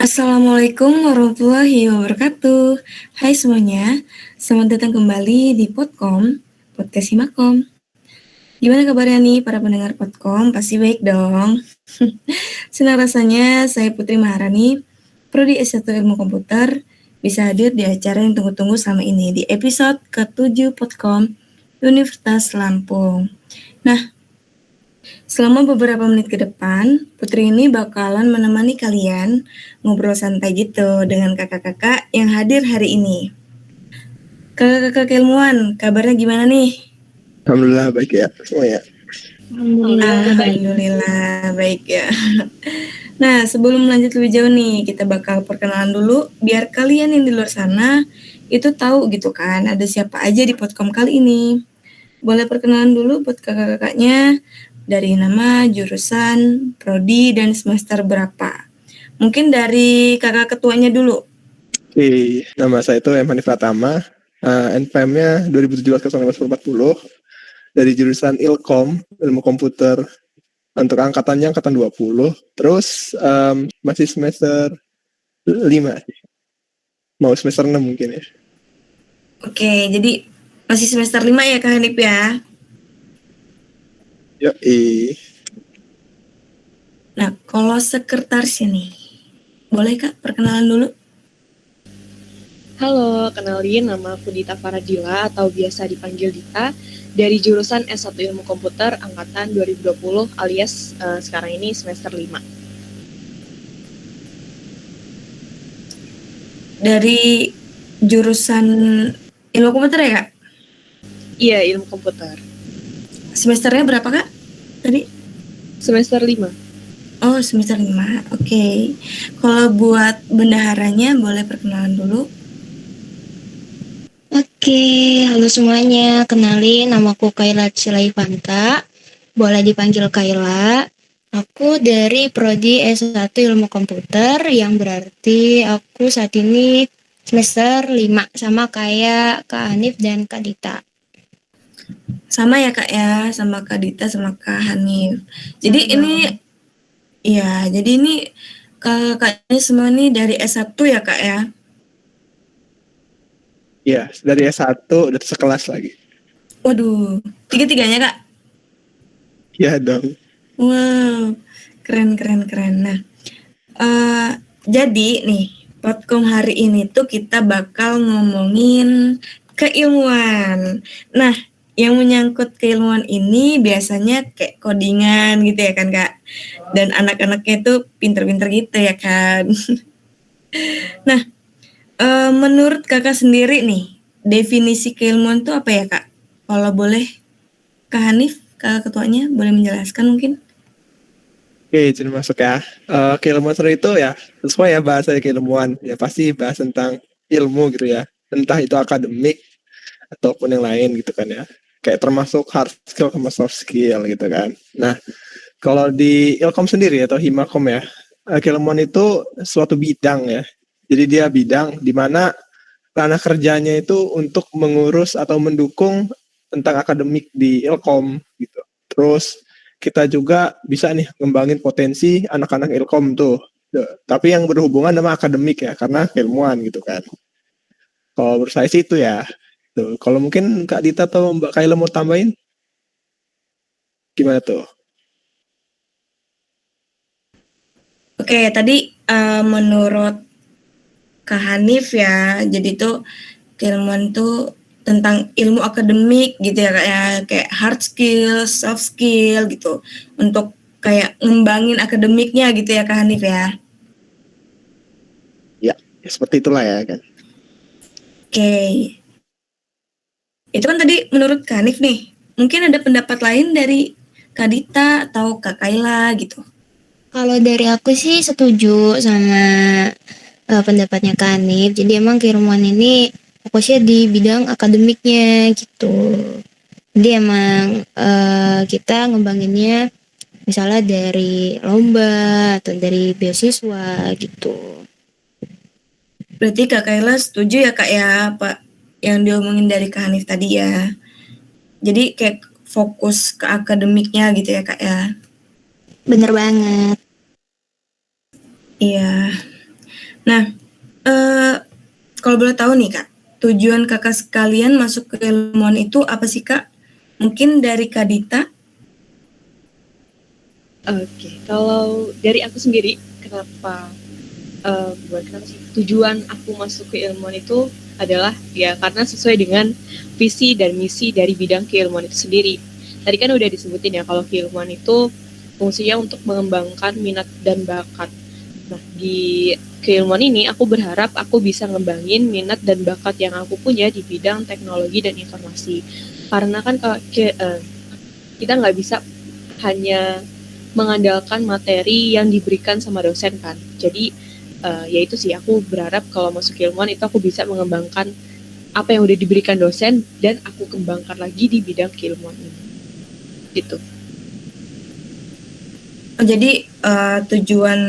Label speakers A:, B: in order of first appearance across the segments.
A: Assalamualaikum warahmatullahi wabarakatuh. Hai semuanya, selamat datang kembali di Podkom, Podcast Himakom. Gimana kabarnya nih para pendengar Podkom? Pasti baik dong. Senang rasanya saya Putri Maharani, Prodi S1 Ilmu Komputer, bisa hadir di acara yang tunggu-tunggu selama ini di episode ke-7 Podkom Universitas Lampung. Nah, selama beberapa menit ke depan, Putri ini bakalan menemani kalian ngobrol santai gitu dengan kakak-kakak yang hadir hari ini. Kakak-kakak ilmuwan, kabarnya gimana nih?
B: Alhamdulillah baik ya semuanya.
A: Alhamdulillah baik ya. Nah, sebelum lanjut lebih jauh nih, kita bakal perkenalan dulu biar kalian yang di luar sana itu tahu gitu kan ada siapa aja di Podkom kali ini. Boleh perkenalan dulu buat kakak-kakaknya dari nama, jurusan, prodi, dan semester berapa. Mungkin dari kakak ketuanya dulu.
B: Oke, nama saya itu M. Hanif Pratama, NPM-nya 2017-1940 dari jurusan Ilkom, Ilmu Komputer, untuk angkatannya angkatan 20. Terus masih semester 5 sih. Mau semester 6 mungkin ya.
A: Oke, jadi masih semester 5 ya Kak Hanif ya?
B: Yoi.
A: Nah, kalau sekretarisnya nih, boleh Kak perkenalan dulu?
C: Halo, kenalin nama aku Dita Faradila atau biasa dipanggil Dita dari jurusan S1 Ilmu Komputer angkatan 2020 alias sekarang ini semester 5.
A: Dari jurusan ilmu komputer ya Kak?
C: Iya, Ilmu Komputer.
A: Semesternya berapa Kak? Tadi?
C: Semester 5.
A: Oh, semester 5. Oke. Kalau buat bendaharanya boleh perkenalan dulu.
D: Oke, halo semuanya. Kenalin, namaku Kaila Cilaifanta. Boleh dipanggil Kaila. Aku dari Prodi S1 Ilmu Komputer, yang berarti aku saat ini semester 5, sama kayak Kak Hanif dan Kak Dita.
A: Sama ya Kak ya, sama Kak Dita sama Kak Hanif. Jadi ini kakaknya semua nih dari S1 ya Kak ya?
B: Iya, dari S1 udah sekelas lagi.
A: Waduh, tiga-tiganya Kak?
B: Iya dong.
A: Wow, keren. Nah, jadi nih, Podkom hari ini tuh kita bakal ngomongin keilmuan. Nah, yang menyangkut keilmuan ini biasanya kayak codingan gitu ya kan Kak? Dan anak-anaknya tuh pinter-pinter gitu ya kan? Nah, menurut kakak sendiri nih, definisi keilmuan tuh apa ya Kak? Kalau boleh Kak Hanif, Kak ketuanya, boleh menjelaskan mungkin?
B: Oke, jadi masuk ya. Keilmuan sendiri itu ya sesuai ya bahasa keilmuan. Ya pasti bahas tentang ilmu gitu ya. Entah itu akademik ataupun yang lain gitu kan ya. Kayak termasuk hard skill sama soft skill gitu kan. Nah, kalau di Ilkom sendiri atau Himakom ya, keilmuan itu suatu bidang ya. Jadi dia bidang di mana ranah kerjanya itu untuk mengurus atau mendukung tentang akademik di Ilkom gitu. Terus kita juga bisa nih ngembangin potensi anak-anak Ilkom tuh. Tapi yang berhubungan sama akademik ya, karena keilmuan gitu kan. Kalau menurut saya sih itu ya. Tuh. Kalau mungkin Kak Dita atau Mbak Kaila mau tambahin, gimana tuh?
A: Oke, tadi menurut Kak Hanif ya, jadi tuh keilmuan tuh tentang ilmu akademik gitu ya kayak hard skill, soft skill gitu untuk kayak ngembangin akademiknya gitu ya Kak Hanif ya.
B: Ya, seperti itulah ya kan.
A: Oke, itu kan tadi menurut Kak Hanif nih. Mungkin ada pendapat lain dari Kak Dita atau Kak Kaila gitu.
D: Kalau dari aku sih setuju sama pendapatnya Kak Hanif. Jadi emang keilmuan ini fokusnya di bidang akademiknya gitu. Jadi emang kita ngembanginnya misalnya dari lomba atau dari beasiswa gitu.
A: Berarti Kak Kaila setuju ya Kak ya Pak yang diomongin dari Kak Hanif tadi ya. Jadi kayak fokus ke akademiknya gitu ya Kak ya.
D: Bener banget.
A: Iya. Nah, kalau boleh tahu nih Kak, tujuan Kakak sekalian masuk ke keilmuan itu apa sih Kak? Mungkin dari Kak Dita?
C: Oke, kalau dari aku sendiri, bukan kenapa sih, tujuan aku masuk ke ilmuwan itu adalah ya karena sesuai dengan visi dan misi dari bidang keilmuan itu sendiri. Tadi kan udah disebutin ya kalau keilmuan itu fungsinya untuk mengembangkan minat dan bakat. Nah, di keilmuan ini aku berharap aku bisa ngembangin minat dan bakat yang aku punya di bidang teknologi dan informasi. Karena kan kalau kita nggak bisa hanya mengandalkan materi yang diberikan sama dosen kan. Jadi ya itu sih, aku berharap kalau masuk keilmuan itu aku bisa mengembangkan apa yang udah diberikan dosen dan aku kembangkan lagi di bidang keilmuan ini. Gitu.
A: Jadi tujuan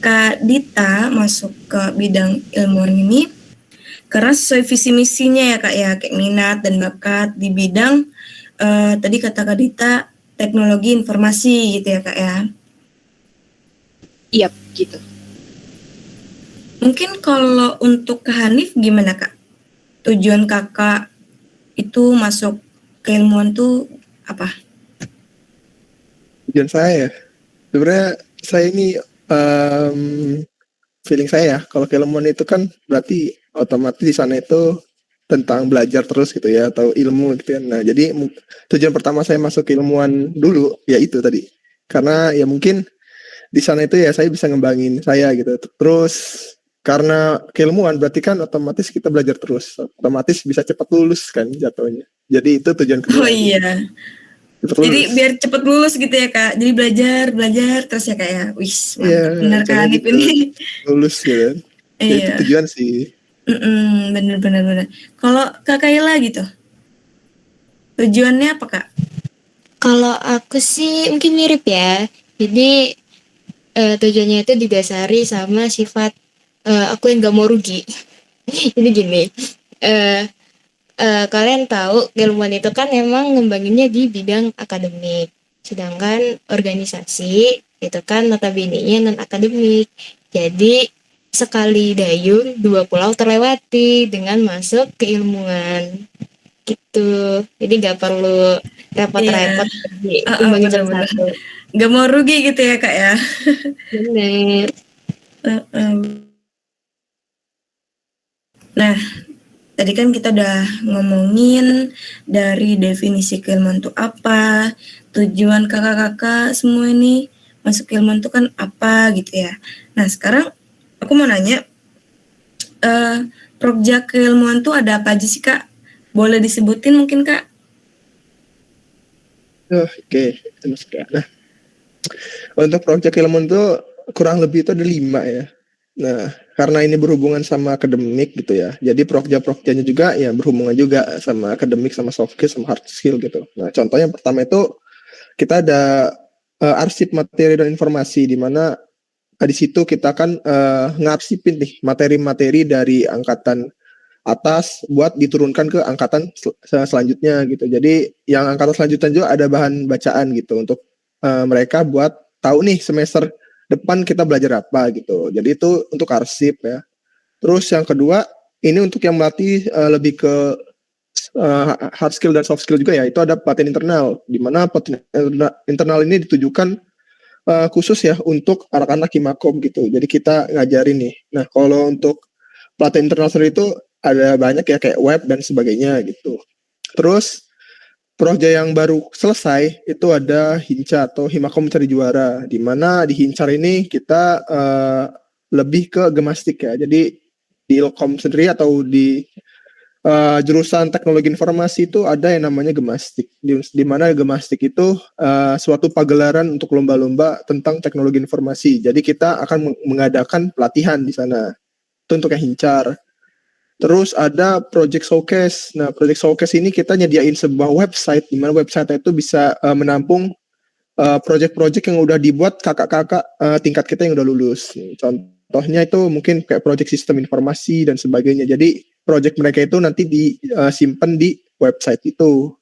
A: Kak Dita masuk ke bidang ilmuwan ini karena sesuai visi misinya ya Kak ya, kayak minat dan bakat di bidang tadi kata Kak Dita teknologi informasi gitu ya Kak ya.
C: Iya, gitu.
A: Mungkin kalau untuk Kak Hanif gimana Kak? Tujuan Kakak itu masuk keilmuan tuh apa?
B: Tujuan saya, sebenarnya saya ini feeling saya ya, kalau keilmuan itu kan berarti otomatis di sana itu tentang belajar terus gitu ya, atau ilmu gitu ya. Nah, jadi tujuan pertama saya masuk keilmuan dulu ya itu tadi, karena ya mungkin di sana itu ya saya bisa ngembangin saya gitu. Terus karena keilmuan berarti kan otomatis kita belajar terus, otomatis bisa cepat lulus kan jatuhnya. Jadi itu tujuan kedua.
A: Oh iya.
B: Cepat
A: Jadi
B: lulus.
A: biar cepet lulus gitu ya Kak. Jadi belajar terus ya Kak ya. Wih,
B: Iya,
A: mantap benar Kak
B: caranya
A: Hanif
B: gitu,
A: ini.
B: lulus gitu kan. Ya itu
A: Iya.
B: tujuan sih.
A: Bener. Kalau Kak Kayla gitu, tujuannya apa Kak?
D: Kalau aku sih mungkin mirip ya. Jadi tujuannya itu didasari sama sifat aku yang gak mau rugi. Jadi gini, eh kalian tahu keilmuan itu kan emang ngembanginnya di bidang akademik, sedangkan organisasi itu kan notabene-nya non akademik. Jadi sekali dayung dua pulau terlewati dengan masuk keilmuan gitu. Jadi gak perlu repot-repot
A: Iya,
D: dikumbangin
A: bener-bener.
D: satu-satu.
A: Gak mau rugi gitu ya Kak ya.
D: Bener.
A: Nah, tadi kan kita udah ngomongin dari definisi keilmuan itu apa, tujuan kakak-kakak semua ini masuk keilmuan itu kan apa gitu ya. Nah, sekarang aku mau nanya, program keilmuan tuh ada apa aja sih Kak? Boleh disebutin mungkin Kak?
B: Oke. Nah, untuk proyek keilmuan itu kurang lebih itu ada 5 ya. Nah, karena ini berhubungan sama akademik gitu ya. Jadi proyek-proyeknya juga ya berhubungan juga sama akademik, sama soft skill, sama hard skill gitu. Nah, contohnya yang pertama itu kita ada arsip materi dan informasi, di mana di situ kita akan ngarsipin nih materi-materi dari angkatan atas buat diturunkan ke angkatan selanjutnya gitu. Jadi yang angkatan selanjutnya juga ada bahan bacaan gitu untuk mereka buat tahu nih semester depan kita belajar apa gitu. Jadi itu untuk arsip ya. Terus yang kedua ini untuk yang melatih lebih ke hard skill dan soft skill juga ya. Itu ada pelatihan internal, di mana pelatihan internal ini ditujukan khusus ya untuk anak-anak Himakom gitu. Jadi kita ngajarin nih. Nah, kalau untuk pelatihan internal sendiri itu ada banyak ya, kayak web dan sebagainya gitu. Terus proyek yang baru selesai itu ada Hinca atau Himakom Mencari Juara, di mana di Hincar ini kita lebih ke gemastik ya. Jadi di Ilkom sendiri atau di jurusan teknologi informasi itu ada yang namanya gemastik, di mana gemastik itu suatu pagelaran untuk lomba-lomba tentang teknologi informasi. Jadi kita akan mengadakan pelatihan di sana. Itu untuk yang Hincar. Terus ada Project Showcase. Nah, Project Showcase ini kita nyediain sebuah website, di mana website itu bisa menampung project-project yang udah dibuat kakak-kakak tingkat kita yang udah lulus. Contohnya itu mungkin kayak project sistem informasi dan sebagainya. Jadi project mereka itu nanti disimpan di website itu.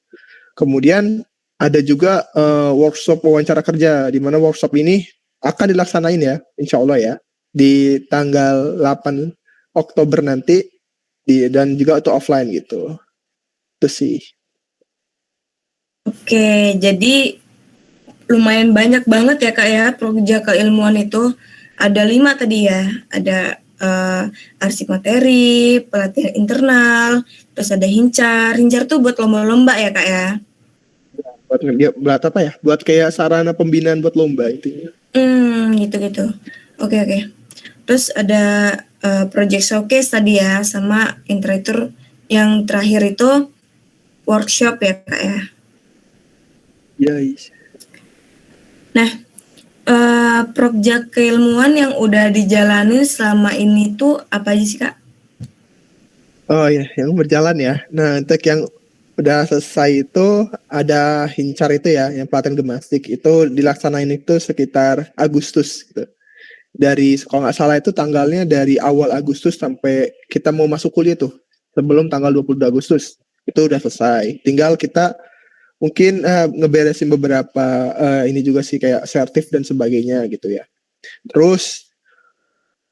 B: Kemudian ada juga workshop wawancara kerja, di mana workshop ini akan dilaksanain ya, insya Allah ya. di tanggal 8 Oktober nanti dan juga itu offline gitu. Itu sih.
A: Oke, jadi lumayan banyak banget ya Kak ya proyek keilmuan itu. Ada 5 tadi ya. Ada arsip materi, pelatihan internal, terus ada hincar. Hincar tuh buat lomba-lomba ya Kak ya.
B: Buat apa ya? Buat kayak sarana pembinaan buat lomba intinya.
A: Gitu-gitu. Oke. Terus ada project showcase tadi ya, sama interatur yang terakhir itu workshop ya Kak ya.
B: Yes.
A: Nah, project keilmuan yang udah dijalani selama ini tuh apa aja sih Kak?
B: Oh iya, yang berjalan ya. Nah, untuk yang udah selesai itu ada hincar itu ya, yang pelatihan gemastik itu dilaksanain itu sekitar Agustus gitu. Dari kalau nggak salah itu tanggalnya dari awal Agustus sampai kita mau masuk kuliah tuh sebelum tanggal 22 Agustus itu udah selesai. Tinggal kita mungkin ngeberesin beberapa ini juga sih kayak sertif dan sebagainya gitu ya. Terus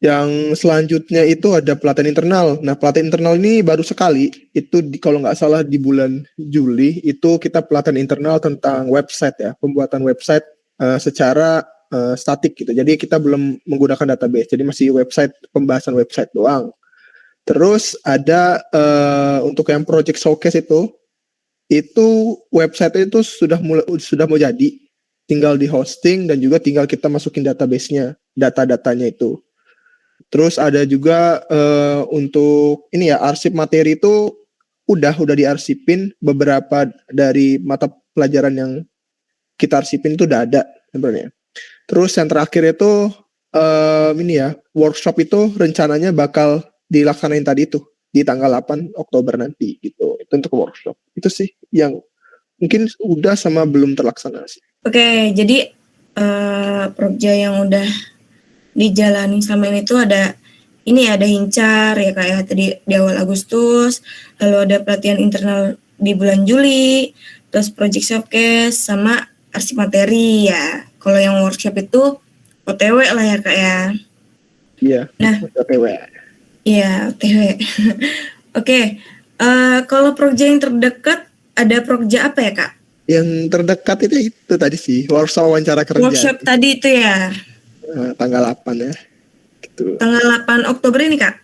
B: yang selanjutnya itu ada pelatihan internal. Nah, pelatihan internal ini baru sekali. Itu kalau nggak salah di bulan Juli itu kita pelatihan internal tentang website ya, pembuatan website secara statik gitu. Jadi kita belum menggunakan database. Jadi masih pembahasan website doang. Terus ada untuk yang project showcase itu website itu sudah mau jadi, tinggal di hosting dan juga tinggal kita masukin database-nya, data-datanya itu. Terus ada juga untuk ini ya arsip materi itu udah diarsipin, beberapa dari mata pelajaran yang kita arsipin itu udah ada sebenarnya. Terus yang terakhir itu ini ya workshop itu rencananya bakal dilaksanain tadi itu di tanggal 8 Oktober nanti gitu. Itu untuk workshop. Itu sih yang mungkin udah sama belum terlaksana sih.
A: Oke, jadi proyek yang udah dijalani selama ini tuh ada hincar ya Kak ya tadi di awal Agustus, lalu ada pelatihan internal di bulan Juli, terus project showcase sama arsip materi ya. Kalau yang workshop itu OTW lah ya Kak ya.
B: Iya.
A: Nah,
B: OTW.
A: Iya, OTW. Oke, kalau proyek yang terdekat ada proyek apa ya Kak?
B: Yang terdekat itu tadi sih workshop wawancara kerja.
A: Workshop tadi itu ya.
B: Tanggal 8 ya. Gitu.
A: Tanggal 8 Oktober ini Kak?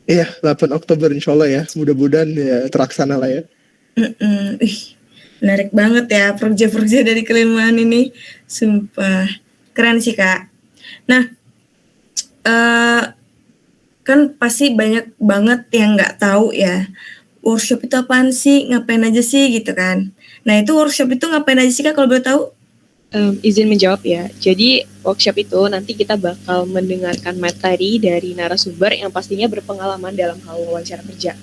B: Iya, 8 Oktober insya Allah ya. Mudah-mudahan ya terlaksana lah ya.
A: Menarik banget ya proyek-proyek dari keilmuan ini. Sumpah. Keren sih Kak. Nah, kan pasti banyak banget yang nggak tahu ya. Workshop itu apaan sih? Ngapain aja sih gitu kan? Nah, itu workshop itu ngapain aja sih Kak kalau boleh tahu?
C: Izin menjawab ya. Jadi workshop itu nanti kita bakal mendengarkan materi dari narasumber yang pastinya berpengalaman dalam hal wawancara kerja.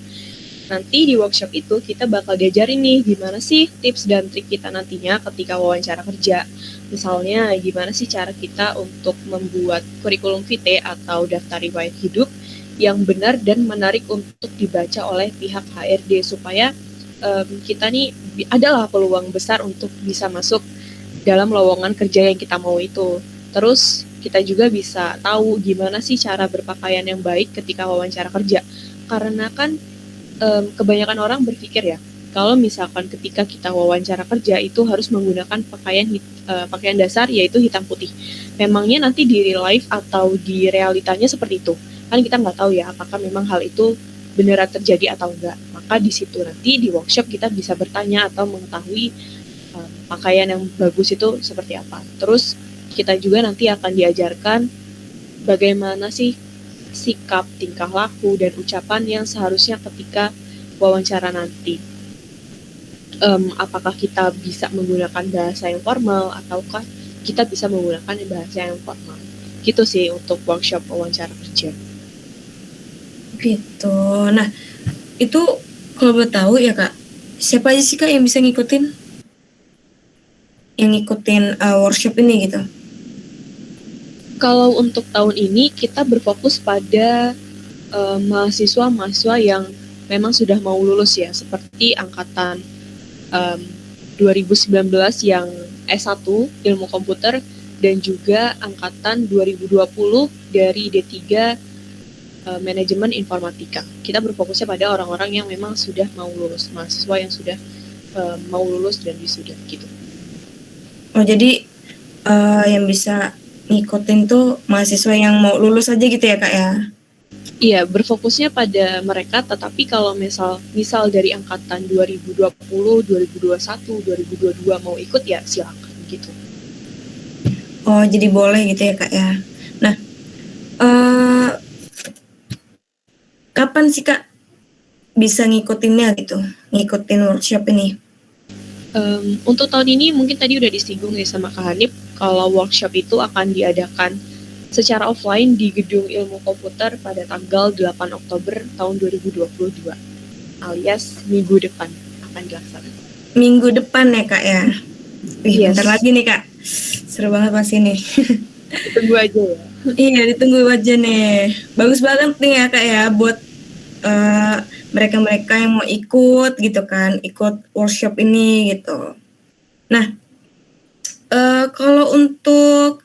C: Nanti di workshop itu kita bakal diajarin nih gimana sih tips dan trik kita nantinya ketika wawancara kerja. Misalnya gimana sih cara kita untuk membuat kurikulum vitae atau daftar riwayat hidup yang benar dan menarik untuk dibaca oleh pihak HRD supaya kita nih adalah peluang besar untuk bisa masuk dalam lowongan kerja yang kita mau itu. Terus kita juga bisa tahu gimana sih cara berpakaian yang baik ketika wawancara kerja. Karena kan kebanyakan orang berpikir ya, kalau misalkan ketika kita wawancara kerja itu harus menggunakan pakaian dasar yaitu hitam putih. Memangnya nanti di real life atau di realitanya seperti itu? Kan kita nggak tahu ya apakah memang hal itu beneran terjadi atau enggak. Maka di situ nanti di workshop kita bisa bertanya atau mengetahui pakaian yang bagus itu seperti apa. Terus kita juga nanti akan diajarkan bagaimana sih sikap, tingkah laku, dan ucapan yang seharusnya ketika wawancara nanti. Apakah kita bisa menggunakan bahasa yang formal ataukah kita bisa menggunakan bahasa yang formal. Gitu sih untuk workshop wawancara kerja.
A: Gitu. Nah, itu kalau boleh tahu ya Kak, siapa aja sih Kak yang bisa ngikutin workshop ini gitu?
C: Kalau untuk tahun ini kita berfokus pada mahasiswa-mahasiswa yang memang sudah mau lulus ya, seperti angkatan 2019 yang S1 ilmu komputer dan juga angkatan 2020 dari D3 Manajemen Informatika. Kita berfokusnya pada orang-orang yang memang sudah mau lulus, mahasiswa yang sudah mau lulus dan wisuda gitu.
A: Oh, jadi yang bisa ngikutin tuh mahasiswa yang mau lulus aja gitu ya Kak ya?
C: Iya, berfokusnya pada mereka, tetapi kalau misal dari angkatan 2020, 2021, 2022 mau ikut ya silakan gitu.
A: Oh, jadi boleh gitu ya Kak ya? Nah, kapan sih Kak bisa ngikutinnya gitu? Ngikutin workshop ini?
C: Untuk tahun ini mungkin tadi udah disinggung ya sama Kak Hanif, kalau workshop itu akan diadakan secara offline di Gedung Ilmu Komputer pada tanggal 8 Oktober tahun 2022, alias minggu depan akan dilaksanakan.
A: Minggu depan ya Kak ya? Wih,
C: Yes.
A: bentar lagi nih Kak. Seru banget pas ini.
C: Tunggu aja ya.
A: Iya, ditunggu aja nih. Bagus banget nih ya Kak ya buat mereka-mereka yang mau ikut gitu kan, ikut workshop ini gitu. Nah, kalau untuk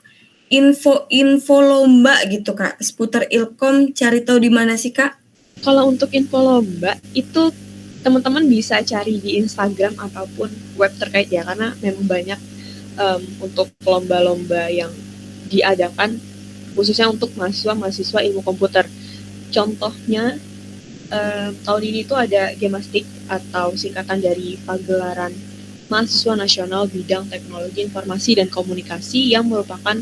A: info lomba gitu Kak, seputar Ilkom cari tahu di mana sih Kak?
C: Kalau untuk info lomba itu teman-teman bisa cari di Instagram ataupun web terkait ya, karena memang banyak untuk lomba-lomba yang diadakan khususnya untuk mahasiswa ilmu komputer. Contohnya tahun ini tuh ada Gemastik atau singkatan dari Pagelaran Mahasiswa Nasional Bidang Teknologi Informasi dan Komunikasi yang merupakan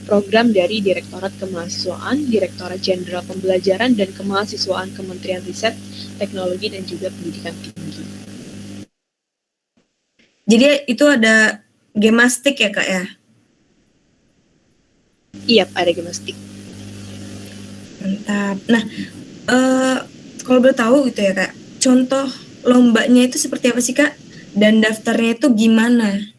C: program dari Direktorat Kemahasiswaan, Direktorat Jenderal Pembelajaran dan Kemahasiswaan Kementerian Riset, Teknologi dan juga Pendidikan Tinggi.
A: Jadi itu ada Gemastik ya Kak ya?
C: Iya, ada Gemastik.
A: Mantap. Nah, kalau boleh tahu gitu ya Kak, contoh lombanya itu seperti apa sih Kak? Dan daftarnya itu gimana?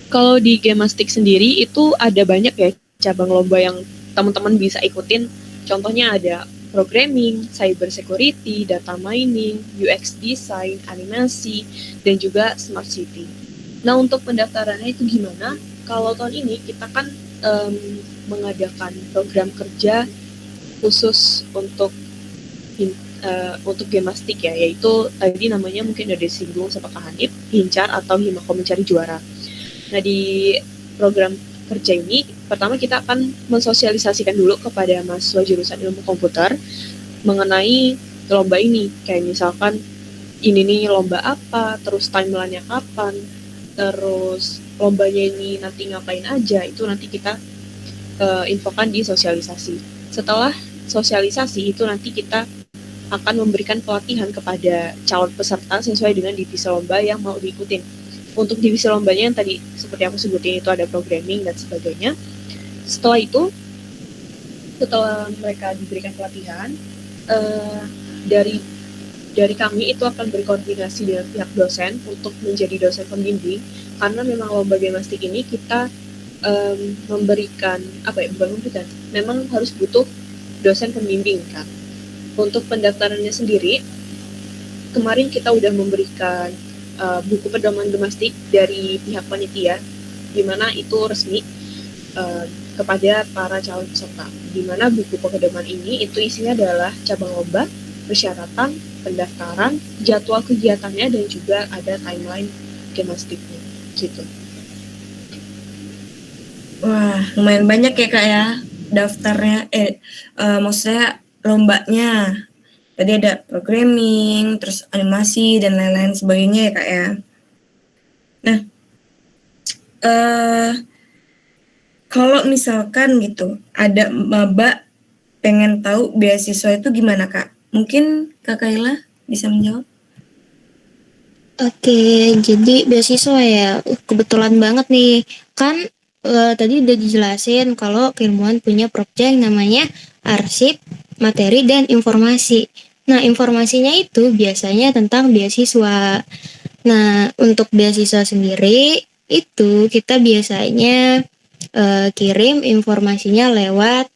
C: Kalau di Gemastik sendiri itu ada banyak ya cabang lomba yang teman-teman bisa ikutin. Contohnya ada programming, cyber security, data mining, UX design, animasi, dan juga smart city. Nah, untuk pendaftarannya itu gimana? Kalau tahun ini kita kan mengadakan program kerja khusus untuk Gemastik ya, yaitu tadi namanya mungkin udah disinggung sama Kak Hanif, Hincar atau Himakom Mencari Juara. Nah, di program kerja ini, pertama kita akan mensosialisasikan dulu kepada mahasiswa jurusan ilmu komputer mengenai lomba ini. Kayak misalkan, ini nih lomba apa, terus timeline-nya kapan, terus lombanya ini nanti ngapain aja, itu nanti kita infokan di sosialisasi. Setelah sosialisasi, itu nanti kita akan memberikan pelatihan kepada calon peserta sesuai dengan divisi lomba yang mau diikutin. Untuk divisi lombanya yang tadi seperti aku sebutin itu ada programming dan sebagainya. Setelah itu, setelah mereka diberikan pelatihan, dari kami itu akan berkoordinasi dengan pihak dosen untuk menjadi dosen pembimbing, karena memang lomba Gemastik ini kita memang harus butuh dosen pembimbing kan. Untuk pendaftarannya sendiri, kemarin kita udah memberikan buku pedoman Gemastik dari pihak panitia, di mana itu resmi kepada para calon peserta. Di mana buku pedoman ini itu isinya adalah cabang lomba, persyaratan, pendaftaran, jadwal kegiatannya, dan juga ada timeline Gemastiknya gitu.
A: Wah, lumayan banyak ya Kak ya daftarnya, maksudnya lombanya. Tadi ada programming, terus animasi, dan lain-lain sebagainya ya Kak ya. Nah, kalau misalkan gitu, ada maba pengen tahu beasiswa itu gimana Kak? Mungkin Kak Kaila bisa menjawab?
D: Oke, jadi beasiswa ya, kebetulan banget nih. Kan tadi udah dijelasin kalau keilmuan punya project namanya arsip, materi, dan informasi. Nah, informasinya itu biasanya tentang beasiswa. Nah, untuk beasiswa sendiri itu kita biasanya kirim informasinya lewat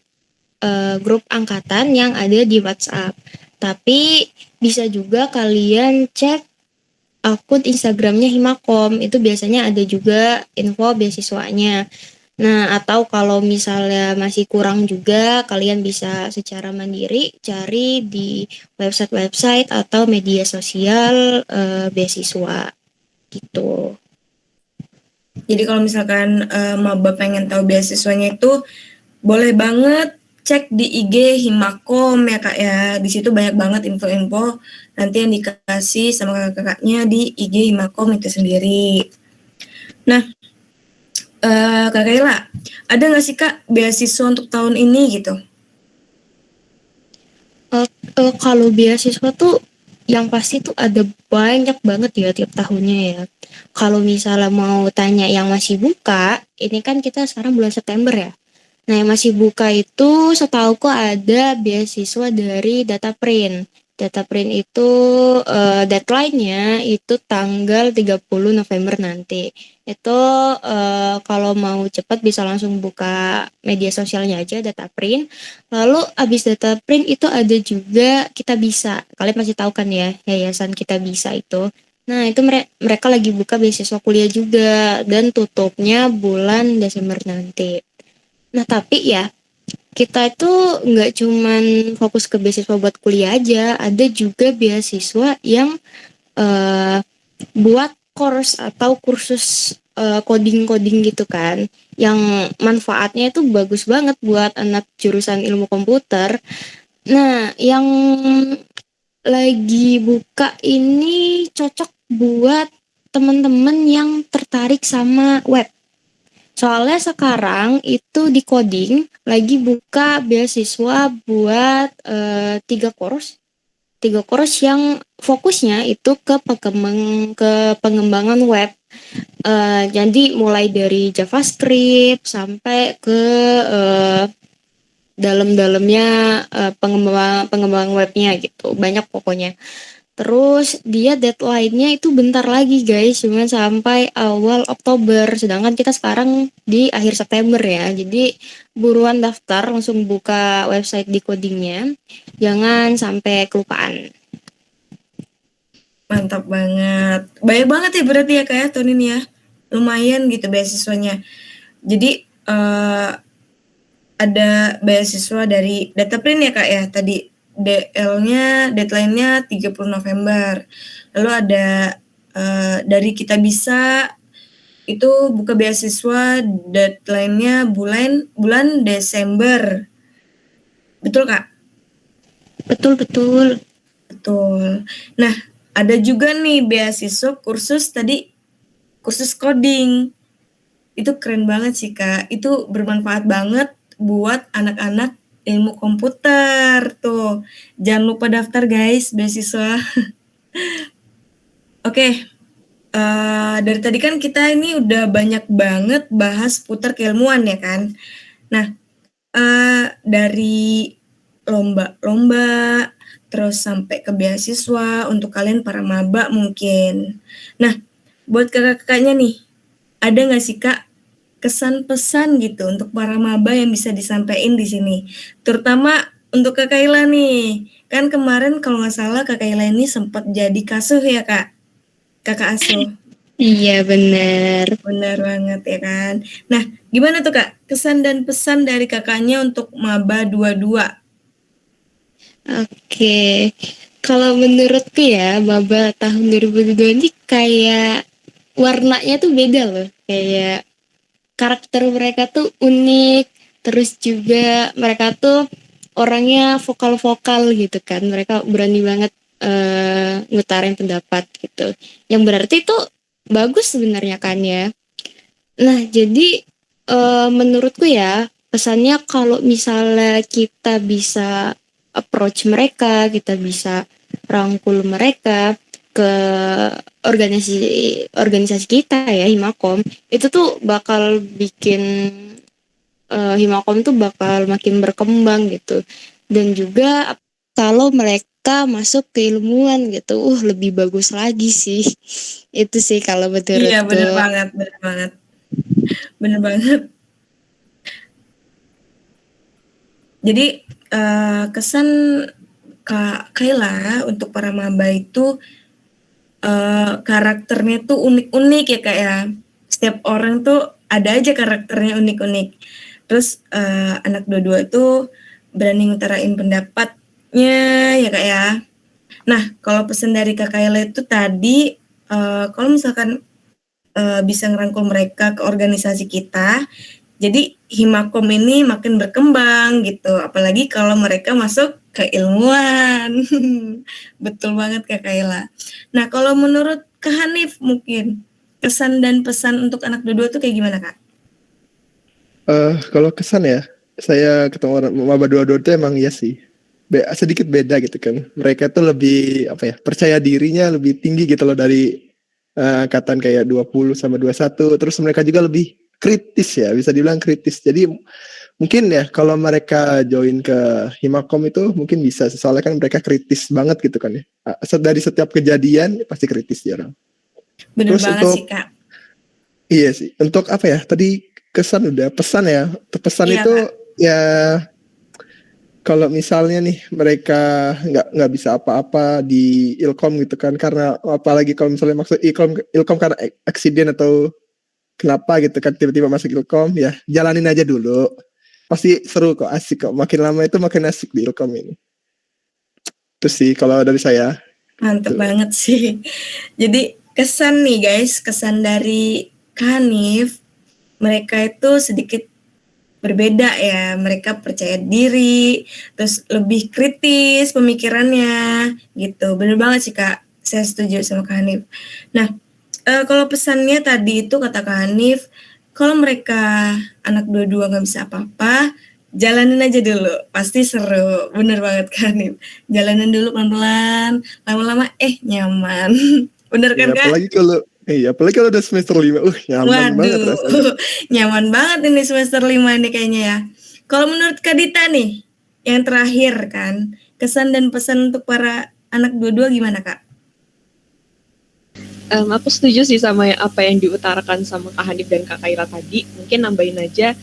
D: grup angkatan yang ada di WhatsApp. Tapi bisa juga kalian cek akun Instagramnya Himakom, itu biasanya ada juga info beasiswanya. Nah, atau kalau misalnya masih kurang juga, kalian bisa secara mandiri cari di website-website atau media sosial beasiswa gitu.
A: Jadi kalau misalkan maba pengen tahu beasiswanya itu boleh banget cek di IG Himakom ya Kak ya. Di situ banyak banget info-info nanti yang dikasih sama kakak-kakaknya di IG Himakom itu sendiri. Nah, Kak Kaila, ada nggak sih Kak beasiswa untuk tahun ini gitu?
D: Kalau beasiswa tuh yang pasti tuh ada banyak banget ya tiap tahunnya ya. Kalau misalnya mau tanya yang masih buka, ini kan kita sekarang bulan September ya. Nah, yang masih buka itu setauku ada beasiswa dari Dataprint. Dataprint itu deadline-nya itu tanggal 30 November nanti. Itu kalau mau cepat bisa langsung buka media sosialnya aja Dataprint. Lalu abis Dataprint itu ada juga Kita Bisa. Kalian pasti tahu kan ya, yayasan Kita Bisa itu. Nah, itu mereka lagi buka beasiswa kuliah juga dan tutupnya bulan Desember nanti. Nah, tapi ya, kita itu nggak cuman fokus ke beasiswa buat kuliah aja, ada juga beasiswa yang eh, buat course atau kursus coding-coding gitu kan, yang manfaatnya itu bagus banget buat anak jurusan ilmu komputer. Nah, yang lagi buka ini cocok buat teman-teman yang tertarik sama web. Soalnya sekarang itu di coding lagi buka beasiswa buat 3 course. 3 course yang fokusnya itu ke pengembangan web. Jadi mulai dari JavaScript sampai ke dalam-dalamnya pengembangan webnya gitu. Banyak pokoknya. Terus dia deadline-nya itu bentar lagi guys, cuma sampai awal Oktober. Sedangkan kita sekarang di akhir September ya. Jadi buruan daftar, langsung buka website di codingnya. Jangan sampai kelupaan.
A: Mantap banget. Banyak banget ya berarti ya Kak ya tahun ini ya. Lumayan gitu beasiswanya. Jadi ada beasiswa dari Dataprint ya Kak ya. Tadi DL-nya deadline-nya 30 November. Lalu ada dari Kita Bisa itu buka beasiswa deadline-nya bulan Desember. Betul Kak?
D: Betul-betul.
A: Betul. Nah, ada juga nih beasiswa kursus coding. Itu keren banget sih Kak. Itu bermanfaat banget buat anak-anak ilmu komputer tuh. Jangan lupa daftar guys beasiswa. Oke, dari tadi kan kita ini udah banyak banget bahas putar keilmuan ya kan. Nah, dari lomba-lomba, terus sampai ke beasiswa untuk kalian para maba mungkin. Nah, buat kakak-kakaknya nih, ada nggak sih Kak kesan pesan gitu untuk para maba yang bisa disampaikan di sini? Terutama untuk Kak Kaila nih. Kan kemarin kalau nggak salah Kak Kaila ini sempat jadi kasuh ya Kak? Kakak asuh.
D: Iya bener.
A: Benar banget ya kan. Nah, gimana tuh Kak kesan dan pesan dari kakaknya untuk maba 22?
D: Oke. Kalau menurutku ya, maba tahun 2022 ini kayak warnanya tuh beda loh. Kayak karakter mereka tuh unik, terus juga mereka tuh orangnya vokal-vokal gitu kan. Mereka berani banget ngutarin pendapat gitu. Yang berarti tuh bagus sebenarnya kan ya. Nah, jadi menurutku ya, pesannya kalau misalnya kita bisa approach mereka, kita bisa rangkul mereka ke organisasi organisasi kita ya Himakom, itu tuh bakal bikin Himakom tuh bakal makin berkembang gitu. Dan juga kalau mereka masuk ke ilmuwan gitu, lebih bagus lagi sih. Itu sih kalau
A: Iya, benar
D: menurutku.
A: banget, benar banget. Benar banget. Jadi kesan Kak Kayla untuk para maba itu karakternya tuh unik-unik ya Kak ya. Setiap orang tuh ada aja karakternya unik-unik. Terus anak dua-dua itu berani ngutarain pendapatnya ya Kak ya. Nah, kalau pesan dari Kak Kayla itu tadi, kalau misalkan bisa ngerangkul mereka ke organisasi kita, jadi Himakom ini makin berkembang gitu, apalagi kalau mereka masuk ke ilmuwan. Betul banget Kak Kayla. Nah, kalau menurut Kak Hanif mungkin kesan dan pesan untuk anak dua-dua tuh kayak gimana Kak?
B: Kalau kesan ya, saya ketemu orang maba dua-dua itu emang iya sih. Sedikit beda gitu kan. Mereka tuh lebih apa ya, percaya dirinya lebih tinggi gitu loh dari angkatan kayak 20 sama 21. Terus mereka juga lebih kritis ya, bisa dibilang kritis. Jadi mungkin ya kalau mereka join ke Himakom itu mungkin bisa. Soalnya kan mereka kritis banget gitu kan ya. Dari setiap kejadian pasti kritis dia orang.
A: Bener
B: Terus
A: banget
B: untuk
A: sih Kak.
B: iya sih. Untuk apa ya? Tadi kesan udah, pesan ya. Pesan
A: Iya
B: itu
A: Kak.
B: ya kalau misalnya nih mereka nggak bisa apa-apa di Ilkom gitu kan, karena apalagi kalau misalnya maksud Ilkom karena aksiden atau kenapa gitu kan tiba-tiba masuk Ilkom, ya jalanin aja dulu. Pasti seru kok, asik kok. Makin lama itu makin asik di Ilkom ini. Terus sih kalau dari saya.
A: Mantep
B: Tuh.
A: banget sih. Jadi kesan nih guys, kesan dari Kak Hanif, mereka itu sedikit berbeda ya, mereka percaya diri, terus lebih kritis pemikirannya, gitu. Bener banget sih Kak, saya setuju sama Kak Hanif. Nah, kalau pesannya tadi itu kata Kak Hanif, kalau mereka anak dua-dua nggak bisa apa-apa, jalanin aja dulu, pasti seru. Bener banget Kak Hanif. Jalanin dulu pelan-pelan, lama-lama nyaman. Bener kan Kak?
B: Apalagi kalau udah semester 5, nyaman banget rasanya.
A: Waduh, nyaman banget ini semester 5 ini kayaknya ya. Kalau menurut Kak Dita nih, yang terakhir kan, kesan dan pesan untuk para anak dua-dua gimana Kak?
C: Aku setuju sih sama apa yang diutarakan sama Kak Hanif dan Kak Kaira tadi. Mungkin nambahin aja,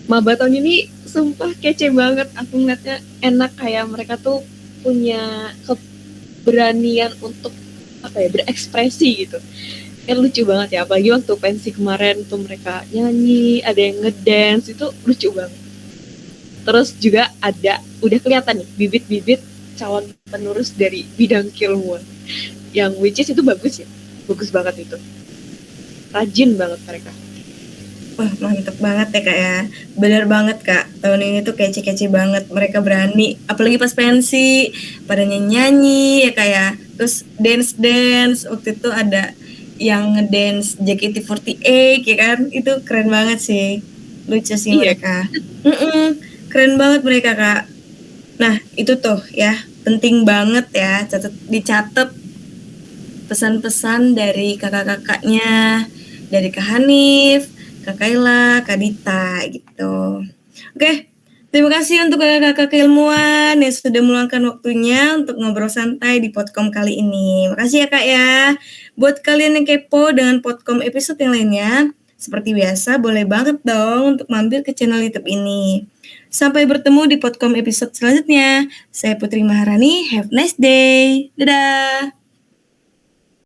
C: maba tahun ini sumpah kece banget. Aku ngeliatnya enak, kayak mereka tuh punya keberanian untuk berekspresi gitu. Kan lucu banget ya, apalagi waktu pensi kemarin tuh mereka nyanyi, ada yang ngedance, itu lucu banget. Terus juga udah kelihatan nih bibit-bibit calon penerus dari bidang keilmuan, yang which is itu bagus banget itu, rajin banget mereka.
A: Wah mantep banget ya Kak ya, bener banget Kak, tahun ini tuh kece-kece banget, mereka berani, apalagi pas pensi, pada nyanyi ya Kak ya, terus dance-dance, waktu itu ada yang ngedance JKT48 ya kan, itu keren banget sih, lucu sih
C: Iya.
A: mereka. Keren banget mereka Kak. Nah itu tuh ya, penting banget ya, dicatat pesan-pesan dari kakak-kakaknya, dari Kak Hanif, Kak Kayla, Kak Dita gitu. Oke, terima kasih untuk kakak-kakak keilmuan yang sudah meluangkan waktunya untuk ngobrol santai di Podcast kali ini. Makasih ya Kak ya. Buat kalian yang kepo dengan Podcast episode yang lainnya, seperti biasa boleh banget dong untuk mampir ke channel YouTube ini. Sampai bertemu di Podcast episode selanjutnya. Saya Putri Maharani, have a nice day. Dadah.